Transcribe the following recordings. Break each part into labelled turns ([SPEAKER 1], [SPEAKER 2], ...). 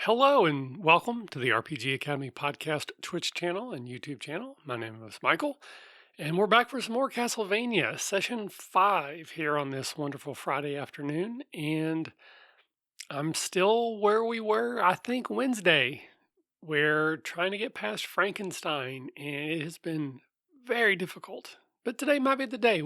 [SPEAKER 1] Hello and welcome to the RPG Academy podcast Twitch channel and YouTube channel. My name is Michael, and we're back for some more Castlevania, session 5 here on this wonderful Friday afternoon. And I'm still where we were, I think, Wednesday. We're trying to get past Frankenstein, and it has been very difficult. But today might be the day.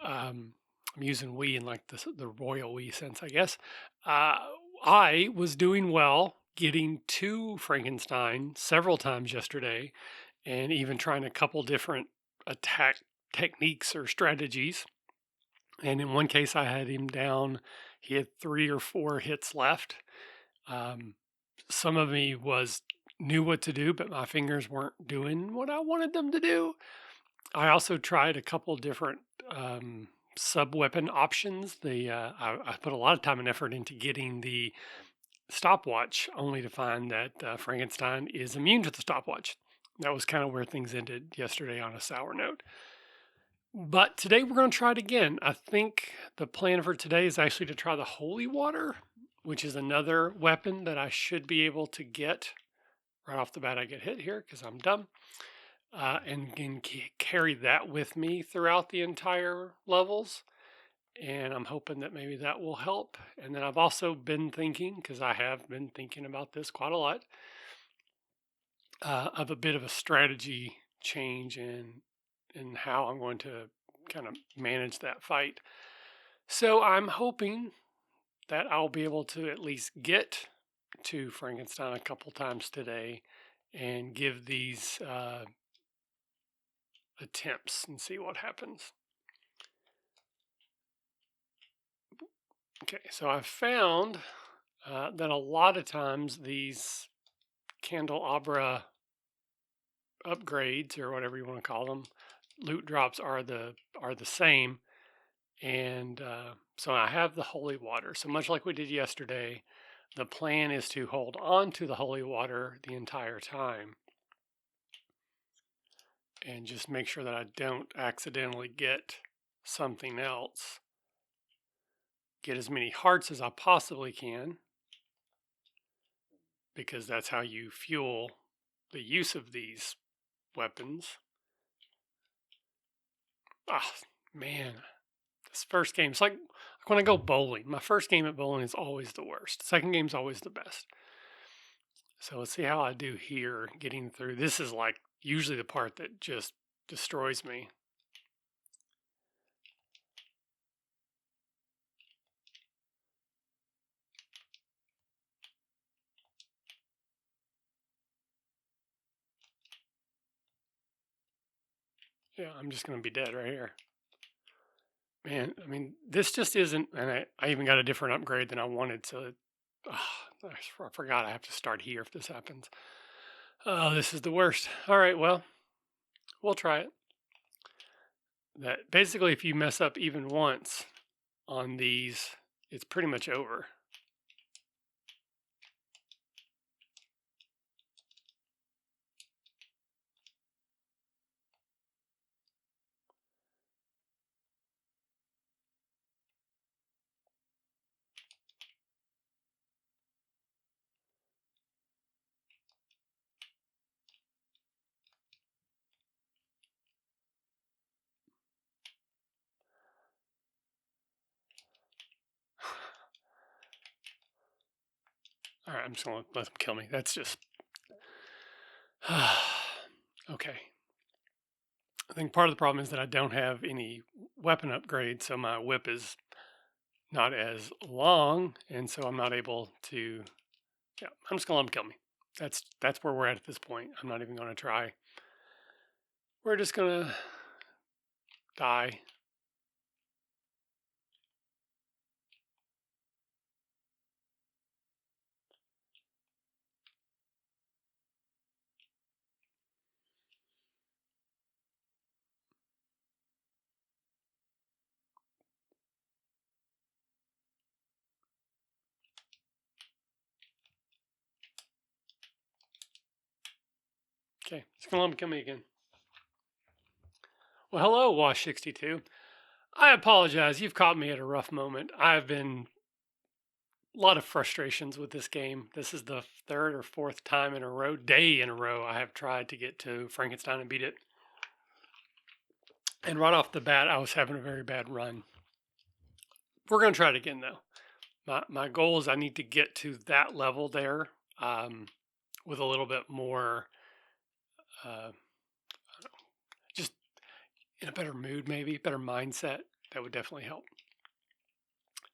[SPEAKER 1] Um, I'm using we in like the royal we sense, I guess. Uh, I was doing well getting to Frankenstein several times yesterday and even trying a couple different attack techniques or strategies. And in one case, I had him down. He had 3 or 4 hits left. Um, some of me knew what to do, but my fingers weren't doing what I wanted them to do. I also tried a couple different sub weapon options. I put a lot of time and effort into getting the stopwatch, only to find that Frankenstein is immune to the stopwatch. That was kind of where things ended yesterday on a sour note. But today we're going to try it again. I think the plan for today is actually to try the holy water, which is another weapon that I should be able to get. Right off the bat, I get hit here because I'm dumb. And can carry that with me throughout the entire levels. And I'm hoping that maybe that will help. And then I've also been thinking, because I have been thinking about this quite a lot, of a bit of a strategy change in how I'm going to kind of manage that fight. So I'm hoping that I'll be able to at least get to Frankenstein a couple times today and give these attempts and see what happens. Okay, so I've found that a lot of times these candelabra upgrades or whatever you want to call them, loot drops are the same, and so I have the holy water. So much like we did yesterday, the plan is to hold on to the holy water the entire time, and just make sure that I don't accidentally get something else. Get as many hearts as I possibly can, because that's how you fuel the use of these weapons. Ah, man, this first game, it's like when I go bowling. My first game at bowling is always the worst. Second game's always the best. So let's see how I do here getting through. This is like usually the part that just destroys me. Yeah, I'm just going to be dead right here. Man, I mean, this just isn't, and I even got a different upgrade than I wanted, so I forgot I have to start here if this happens. Oh, this is the worst. All right, well, we'll try it. That basically, if you mess up even once on these, it's pretty much over. All right, I'm just going to let them kill me. That's just. Okay. I think part of the problem is that I don't have any weapon upgrades, so my whip is not as long, and so I'm not able to. Yeah, I'm just gonna let them kill me. That's where we're at this point. I'm not even gonna try. We're just gonna die. Okay, just gonna let them kill me again. Well, hello, Wash62. I apologize. You've caught me at a rough moment. I've been lot of frustrations with this game. This is the third or fourth day in a row, I have tried to get to Frankenstein and beat it. And right off the bat, I was having a very bad run. We're going to try it again, though. My goal is I need to get to that level there with a little bit more, uh, just in a better mood, maybe, better mindset. That would definitely help.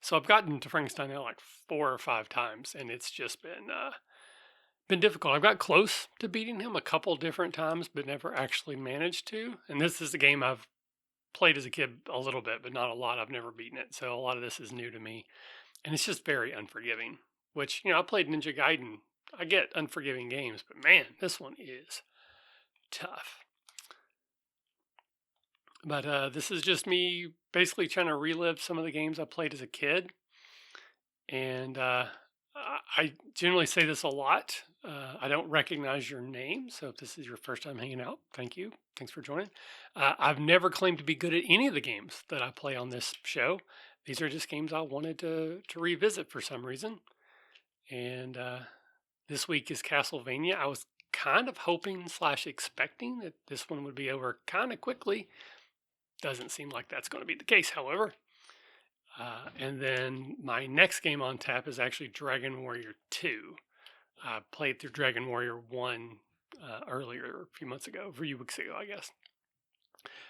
[SPEAKER 1] So I've gotten to Frankenstein now like 4 or 5 times, and it's just been difficult. I've got close to beating him a couple different times, but never actually managed to. And this is a game I've played as a kid a little bit, but not a lot. I've never beaten it, so a lot of this is new to me, and it's just very unforgiving. Which I played Ninja Gaiden. I get unforgiving games, but man, this one is tough. But this is just me basically trying to relive some of the games I played as a kid. And I generally say this a lot. I don't recognize your name. So if this is your first time hanging out, thank you. Thanks for joining. I've never claimed to be good at any of the games that I play on this show. These are just games I wanted to revisit for some reason. And this week is Castlevania. I was kind of hoping / expecting that this one would be over kind of quickly. Doesn't seem like that's going to be the case, however. And then my next game on tap is actually Dragon Warrior 2. I played through Dragon Warrior 1 earlier, a few weeks ago, I guess.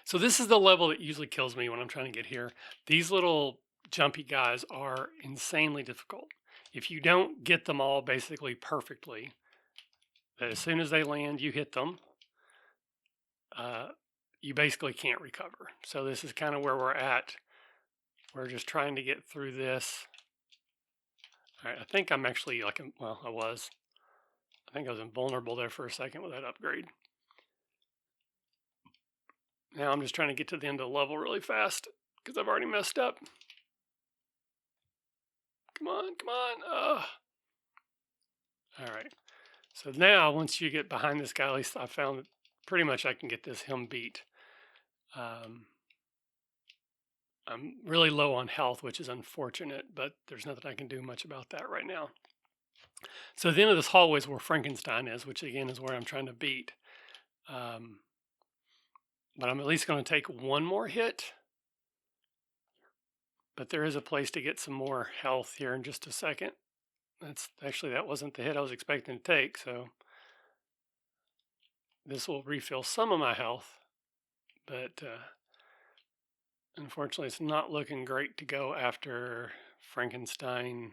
[SPEAKER 1] So this is the level that usually kills me when I'm trying to get here. These little jumpy guys are insanely difficult. If you don't get them all basically perfectly, that as soon as they land, you hit them, you basically can't recover. So this is kind of where we're at. We're just trying to get through this. All right, I think I'm actually I was. I think I was invulnerable there for a second with that upgrade. Now I'm just trying to get to the end of the level really fast because I've already messed up. Come on, come on. All right. So now once you get behind this guy, at least I found that pretty much I can get him beat. I'm really low on health, which is unfortunate, but there's nothing I can do much about that right now. So the end of this hallway is where Frankenstein is, which again is where I'm trying to beat. But I'm at least going to take one more hit. But there is a place to get some more health here in just a second. That wasn't the hit I was expecting to take, so this will refill some of my health. But unfortunately, it's not looking great to go after Frankenstein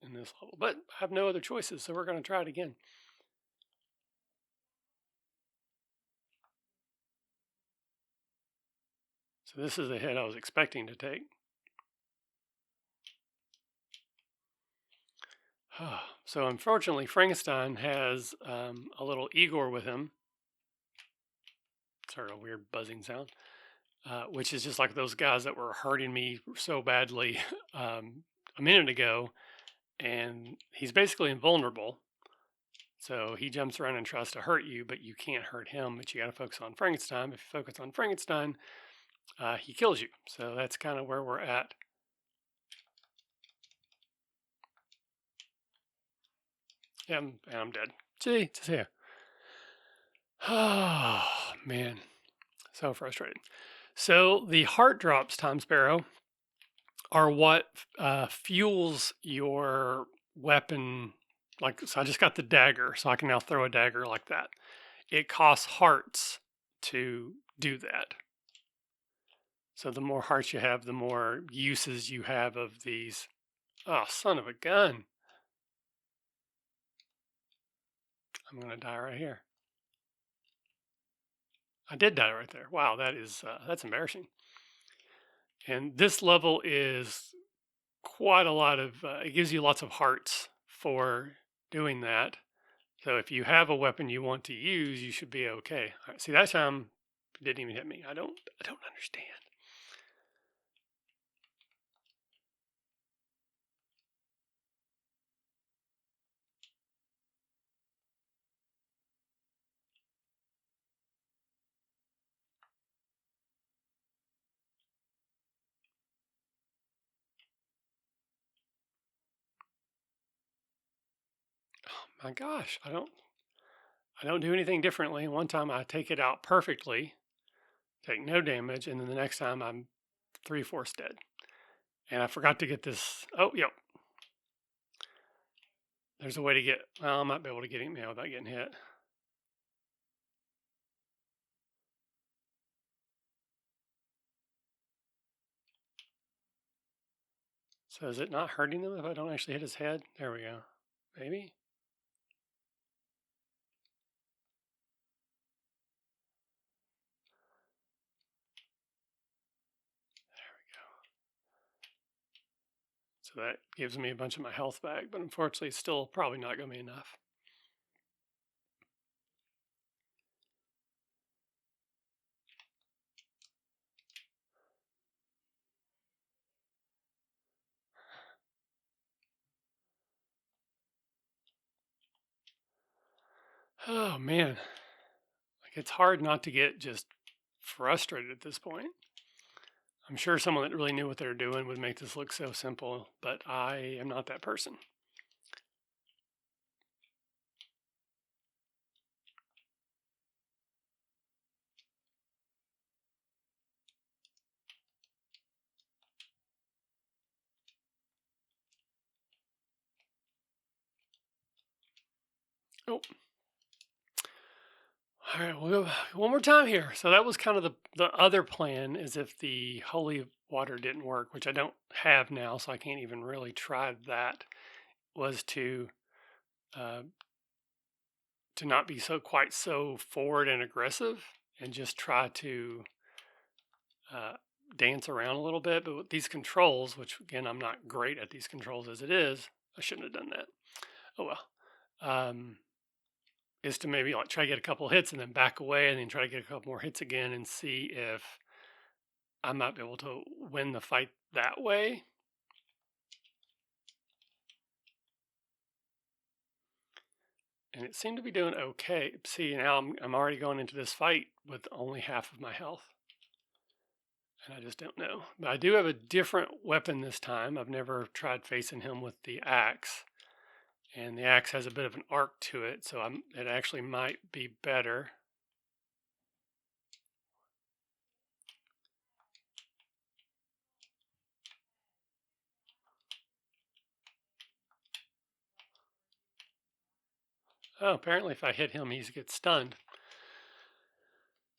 [SPEAKER 1] in this level. But I have no other choices, so we're going to try it again. So this is the hit I was expecting to take. So unfortunately, Frankenstein has a little Igor with him. Sort of a weird buzzing sound, which is just like those guys that were hurting me so badly a minute ago. And he's basically invulnerable. So he jumps around and tries to hurt you, but you can't hurt him. But you got to focus on Frankenstein. If you focus on Frankenstein, he kills you. So that's kind of where we're at. Yeah, and I'm dead. See, it's here. Oh, man. So frustrating. So the heart drops, Tom Sparrow, are what fuels your weapon. So I just got the dagger, so I can now throw a dagger like that. It costs hearts to do that. So the more hearts you have, the more uses you have of these. Oh, son of a gun. I'm going to die right here. I did die right there. Wow, that's embarrassing. And this level is quite a lot of, it gives you lots of hearts for doing that. So if you have a weapon you want to use, you should be okay. All right, see, that time it didn't even hit me. I don't understand. My gosh, I don't do anything differently. One time I take it out perfectly, take no damage, and then the next time I'm three-fourths dead. And I forgot to get this. Oh, yep. There's a way to get. Well, I might be able to get him now without getting hit. So is it not hurting them if I don't actually hit his head? There we go. Maybe. So that gives me a bunch of my health back, but unfortunately, it's still probably not going to be enough. Oh man, like it's hard not to get just frustrated at this point. I'm sure someone that really knew what they were doing would make this look so simple, but I am not that person. Oh, all right, we'll go one more time here. So that was kind of the other plan is if the holy water didn't work, which I don't have now, so I can't even really try that, was uh, to not be so quite so forward and aggressive and just try to uh, dance around a little bit. But with these controls, which again, I'm not great at these controls as it is, I shouldn't have done that. Oh well. Is to maybe like try to get a couple hits and then back away and then try to get a couple more hits again and see if I might be able to win the fight that way. And it seemed to be doing okay. See, now I'm already going into this fight with only half of my health. And I just don't know. But I do have a different weapon this time. I've never tried facing him with the axe. And the axe has a bit of an arc to it, so it actually might be better. Oh, apparently if I hit him, he gets stunned.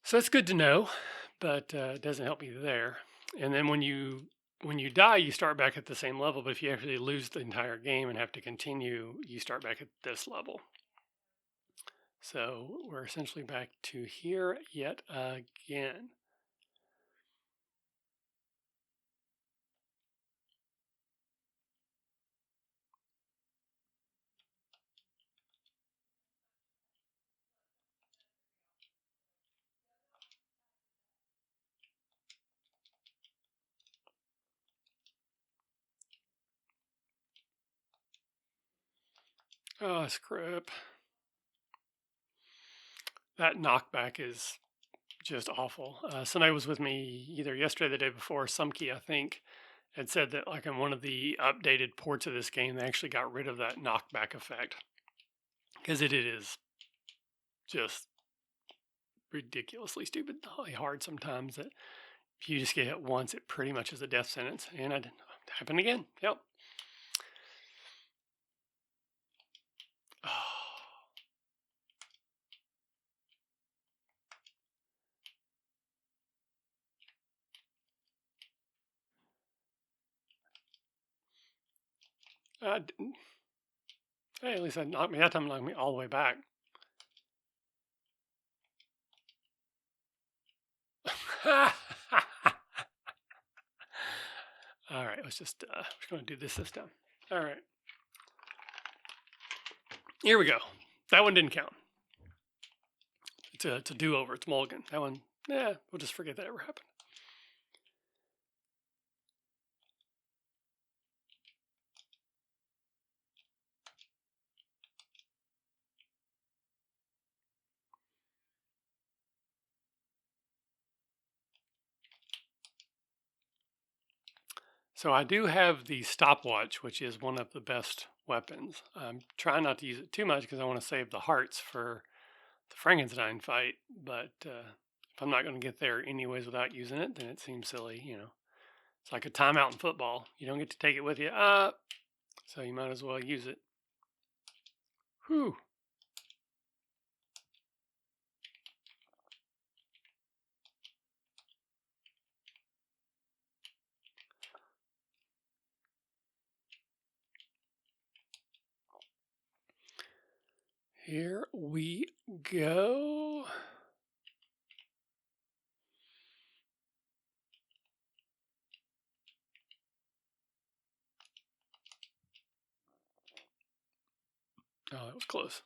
[SPEAKER 1] So that's good to know, but it doesn't help me there. And then when you die, you start back at the same level. But if you actually lose the entire game and have to continue, you start back at this level. So we're essentially back to here yet again. Oh, script. That knockback is just awful. Somebody was with me either yesterday or the day before, Sumkey, I think, had said that like in one of the updated ports of this game, they actually got rid of that knockback effect because it is just ridiculously stupidly hard sometimes that if you just get hit once, it pretty much is a death sentence. And it happened again. Yep. Uh, hey, at least that knocked me. That time knocked me all the way back. All right, let's just we're going to do this time. All right, here we go. That one didn't count. It's a do-over. It's mulligan. That one, yeah, we'll just forget that ever happened. So I do have the stopwatch, which is one of the best weapons. I'm trying not to use it too much because I want to save the hearts for the Frankenstein fight. But if I'm not going to get there anyways without using it, then it seems silly. It's like a timeout in football. You don't get to take it with you. So you might as well use it. Whew. Here we go. Oh, that was close.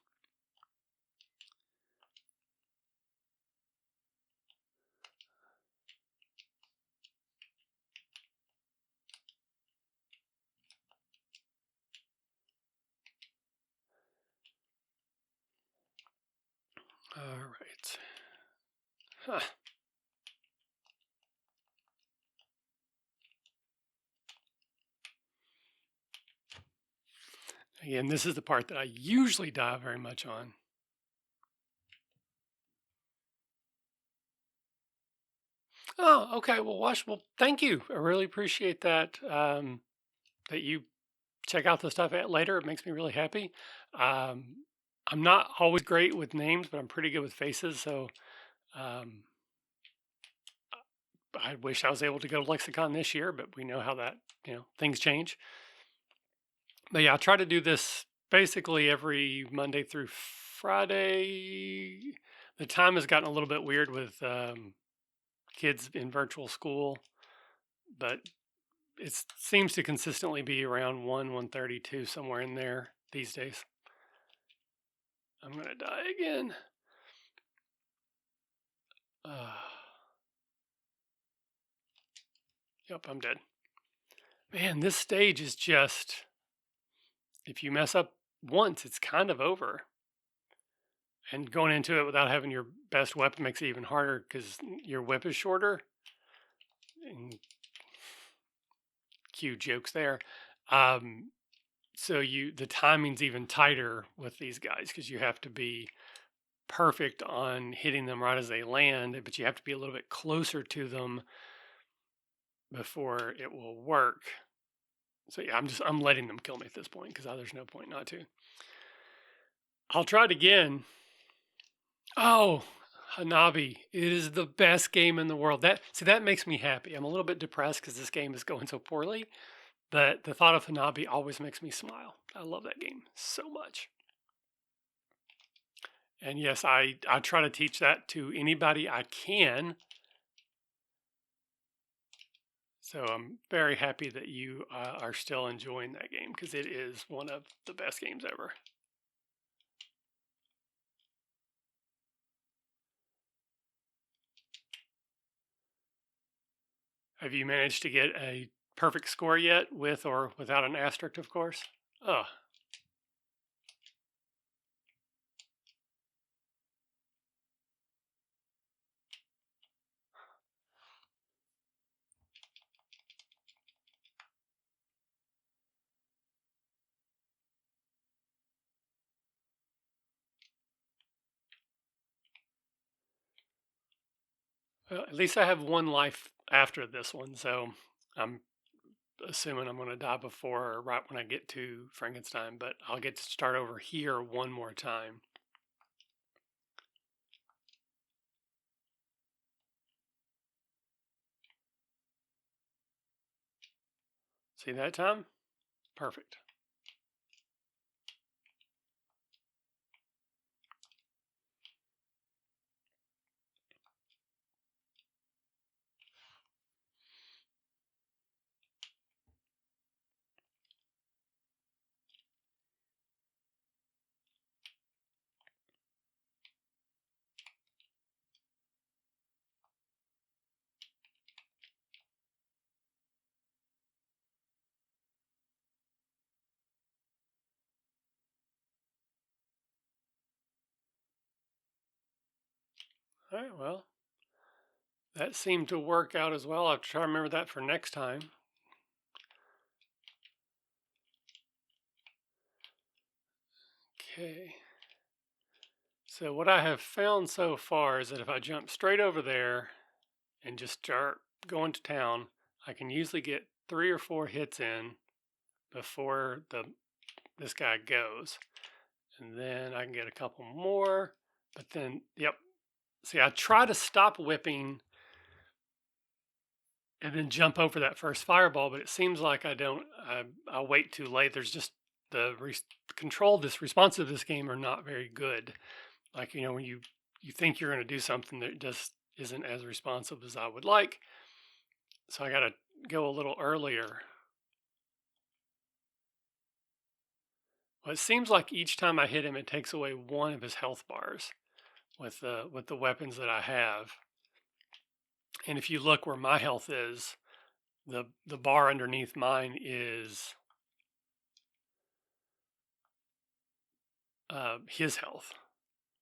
[SPEAKER 1] All right. Huh. Again, this is the part that I usually die very much on. Oh, okay. Well, Wash. Well, thank you. I really appreciate that. That you check out the stuff out later. It makes me really happy. Um, I'm not always great with names, but I'm pretty good with faces. So um, I wish I was able to go to Lexicon this year, but we know how that things change. But yeah, I try to do this basically every Monday through Friday. The time has gotten a little bit weird with kids in virtual school, but it seems to consistently be around 1:32, somewhere in there these days. I'm gonna die again. Uh, yep, I'm dead. Man, this stage is just, if you mess up once, it's kind of over. And going into it without having your best weapon makes it even harder because your whip is shorter. And cue jokes there. Um, so the timing's even tighter with these guys because you have to be perfect on hitting them right as they land, but you have to be a little bit closer to them before it will work. So yeah, I'm letting them kill me at this point because there's no point not to. I'll try it again. Oh, Hanabi, it is the best game in the world. That makes me happy. I'm a little bit depressed because this game is going so poorly, but the thought of Hanabi always makes me smile. I love that game so much. And yes, I try to teach that to anybody I can. So I'm very happy that you are still enjoying that game because it is one of the best games ever. Have you managed to get a perfect score yet, with or without an asterisk, of course? Oh, well, at least I have one life after this one, so I'm assuming I'm going to die before or right when I get to Frankenstein, but I'll get to start over here one more time. See that time? Perfect. All right, well, that seemed to work out as well. I'll try to remember that for next time. Okay. So what I have found so far is that if I jump straight over there and just start going to town, I can usually get 3 or 4 hits in before this guy goes. And then I can get a couple more. But then, yep. See, I try to stop whipping and then jump over that first fireball, but it seems like I don't. I wait too late. There's just control, responsive this game are not very good. Like, when you think you're going to do something that just isn't as responsive as I would like. So I got to go a little earlier. Well, it seems like each time I hit him, it takes away one of his health bars with the weapons that I have. And if you look where my health is, the bar underneath mine is his health.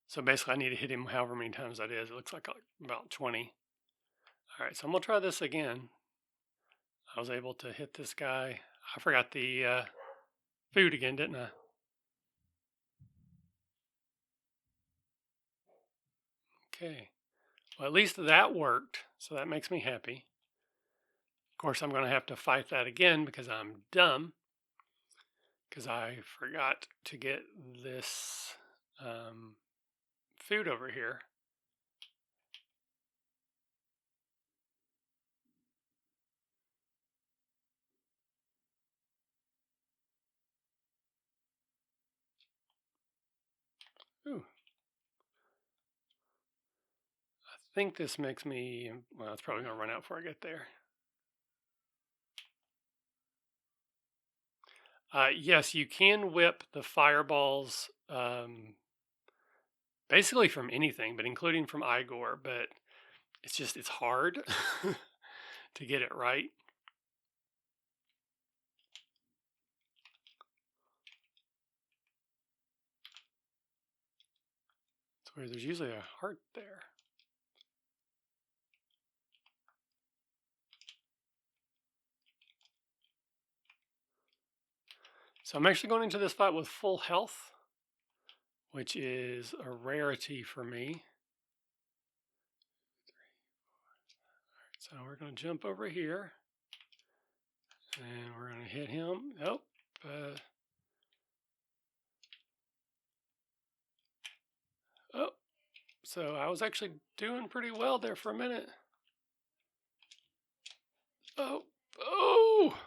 [SPEAKER 1] So basically, I need to hit him however many times that is. It looks like about 20. All right, so I'm gonna try this again. I was able to hit this guy. I forgot the food again, didn't I? Okay. Well, at least that worked, so that makes me happy. Of course, I'm going to have to fight that again because I'm dumb. Because I forgot to get this food over here. Ooh. I think this makes me, well, it's probably going to run out before I get there. Yes, you can whip the fireballs basically from anything, but including from Igor, but it's hard to get it right. It's where there's usually a heart there. So I'm actually going into this fight with full health, which is a rarity for me. So we're going to jump over here, and we're going to hit him. Oh, oh. So I was actually doing pretty well there for a minute. Oh, oh,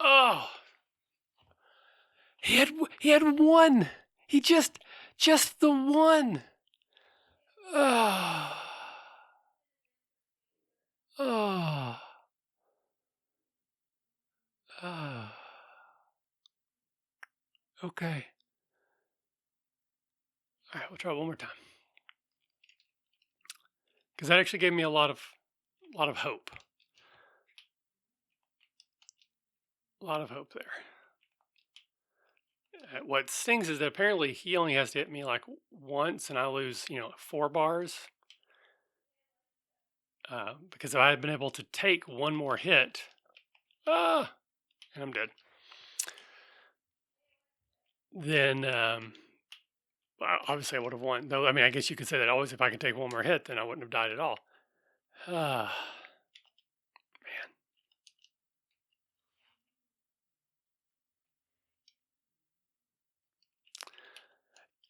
[SPEAKER 1] oh. He had one. He just the one. Oh, oh, oh. Okay. All right, we'll try one more time because that actually gave me a lot of hope. A lot of hope there. What stings is that apparently he only has to hit me like once, and I lose 4 bars. Because if I had been able to take one more hit, and I'm dead. Then obviously I would have won. Though I mean, I guess you could say that always if I could take one more hit, then I wouldn't have died at all. Man.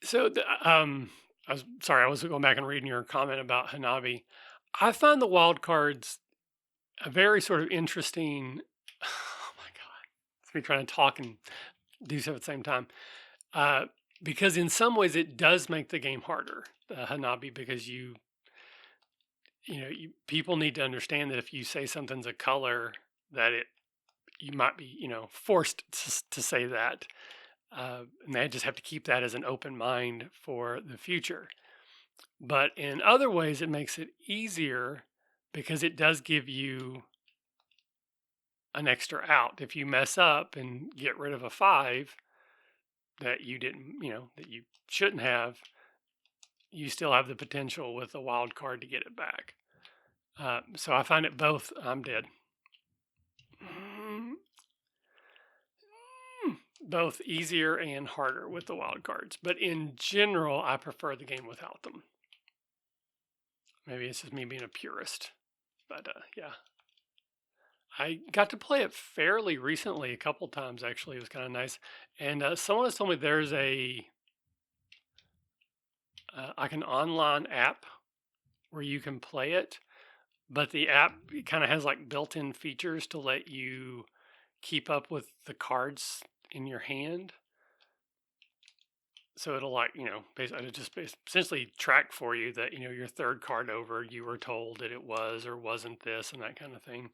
[SPEAKER 1] So I was sorry, I was going back and reading your comment about Hanabi. I find the wild cards a very sort of interesting. Oh my god, it's me trying to talk and do so at the same time. Because in some ways it does make the game harder, Hanabi, because people need to understand that if you say something's a color, that you might be forced to say that, and they just have to keep that as an open mind for the future. But in other ways, it makes it easier because it does give you an extra out. If you mess up and get rid of a 5 that you didn't, that you shouldn't have, you still have the potential with a wild card to get it back. So I find it both. I'm dead. both easier and harder with the wild cards. But in general, I prefer the game without them. Maybe it's just me being a purist. But yeah. I got to play it fairly recently, a couple times actually. It was kind of nice. And someone has told me there's like an online app where you can play it, but the app kind of has like built-in features to let you keep up with the cards in your hand. So it'll like, basically it'll just essentially track for you that, your third card over, you were told that it was or wasn't this and that kind of thing.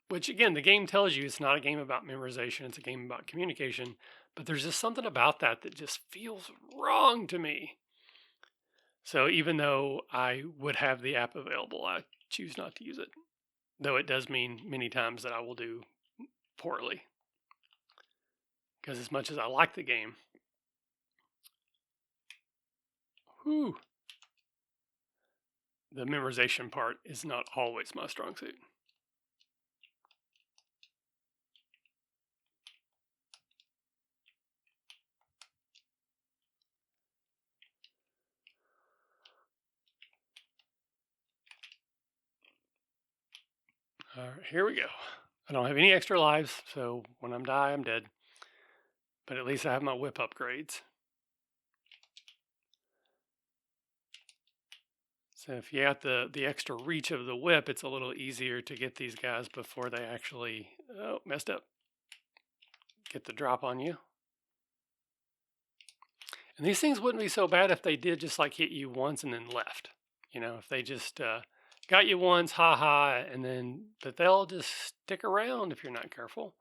[SPEAKER 1] Which again, the game tells you it's not a game about memorization, it's a game about communication. But there's just something about that just feels wrong to me. So even though I would have the app available, I choose not to use it. Though it does mean many times that I will do poorly. Because as much as I like the game, the memorization part is not always my strong suit. All right, here we go. I don't have any extra lives, so when I'm die, I'm dead. But at least I have my whip upgrades. So if you have the extra reach of the whip, it's a little easier to get these guys before they actually, messed up, get the drop on you. And these things wouldn't be so bad if they did just like hit you once and then left. If they just got you once, and then, but they'll just stick around if you're not careful.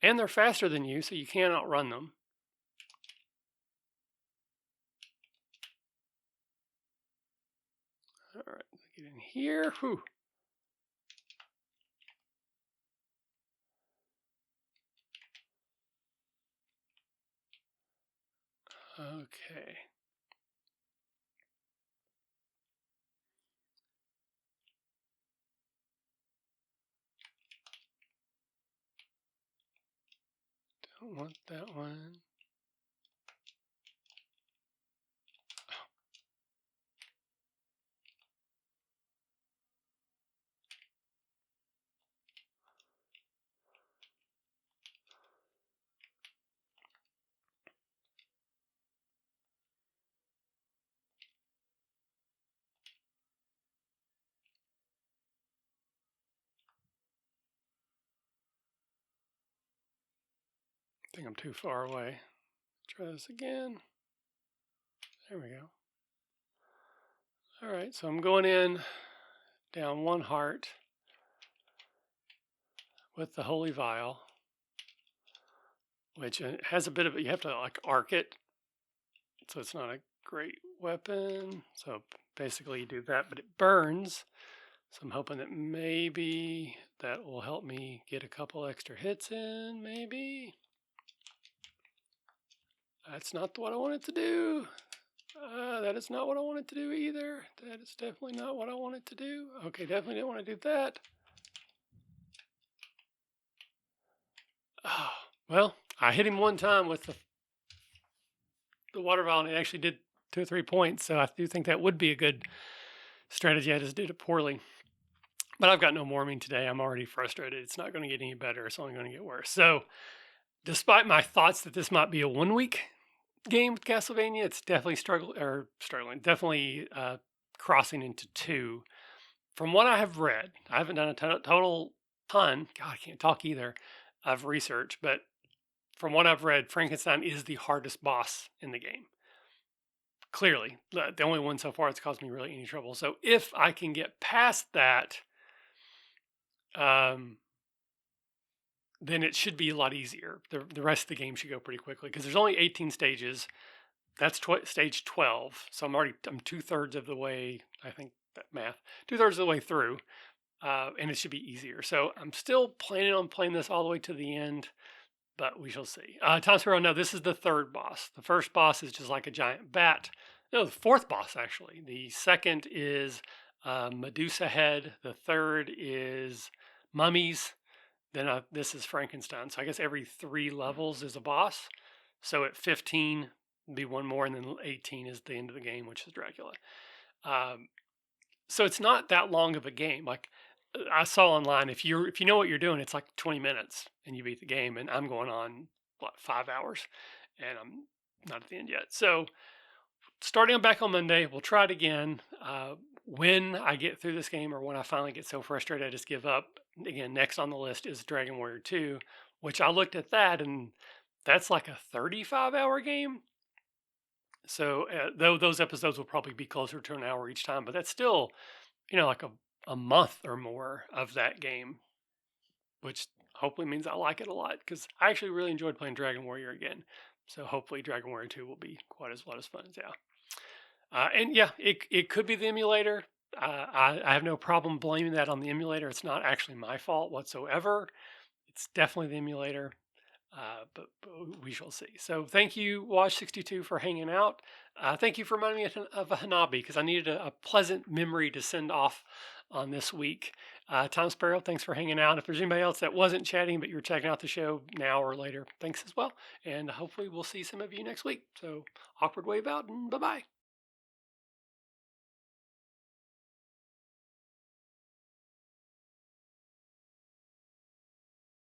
[SPEAKER 1] And they're faster than you, so you can't outrun them. All right, get in here. Whew. Okay. Don't want that one. I think I'm too far away. Try this again. There we go. All right, so I'm going in down one heart with the Holy Vial, which has a bit of, you have to like arc it, so it's not a great weapon. So basically you do that, but it burns. So I'm hoping that maybe that will help me get a couple extra hits in, maybe. That's not what I wanted to do. That is not what I wanted to do either. That is definitely not what I wanted to do. Okay, definitely didn't want to do that. Oh, well, I hit him one time with the water vial, and it actually did 2 or 3 points. So I do think that would be a good strategy. I just did it poorly. But I've got no more. Today I'm already frustrated. It's not going to get any better. It's only going to get worse. So despite my thoughts that this might be a 1 week game with Castlevania, it's definitely struggling, definitely crossing into 2. From what I have read, I haven't done a total ton. God, I can't talk either of research, but from what I've read, Frankenstein is the hardest boss in the game. Clearly, the only one so far that's caused me really any trouble. So if I can get past that, then it should be a lot easier. The rest of the game should go pretty quickly because there's only 18 stages. That's stage 12. So I'm 2/3 of the way, I think that math, 2/3 of the way through. And it should be easier. So I'm still planning on playing this all the way to the end, but we shall see. Tom Sparrow, no, this is the third boss. The first boss is just like a giant bat. No, the fourth boss, actually. The second is Medusa Head. The third is mummies. Then this is Frankenstein. So I guess every 3 levels is a boss. So at 15 be one more, and then 18 is the end of the game, which is Dracula. Um, so it's not that long of a game. Like I saw online, if you know what you're doing, it's like 20 minutes and you beat the game. And I'm going on what 5 hours, and I'm not at the end yet. So starting back on Monday, we'll try it again. When I get through this game, or when I finally get so frustrated I just give up. Again, next on the list is Dragon Warrior 2, which I looked at that, and that's like a 35-hour game. So though those episodes will probably be closer to an hour each time, but that's still, like a month or more of that game, which hopefully means I like it a lot, because I actually really enjoyed playing Dragon Warrior again. So hopefully Dragon Warrior 2 will be quite as fun as yeah. And yeah, it could be the emulator. I have no problem blaming that on the emulator. It's not actually my fault whatsoever. It's definitely the emulator. But we shall see. So thank you, Watch62, for hanging out. Thank you for reminding me of a Hanabi, because I needed a pleasant memory to send off on this week. Tom Sparrow, thanks for hanging out. If there's anybody else that wasn't chatting but you're checking out the show now or later, thanks as well. And hopefully we'll see some of you next week. So awkward wave out, and bye-bye.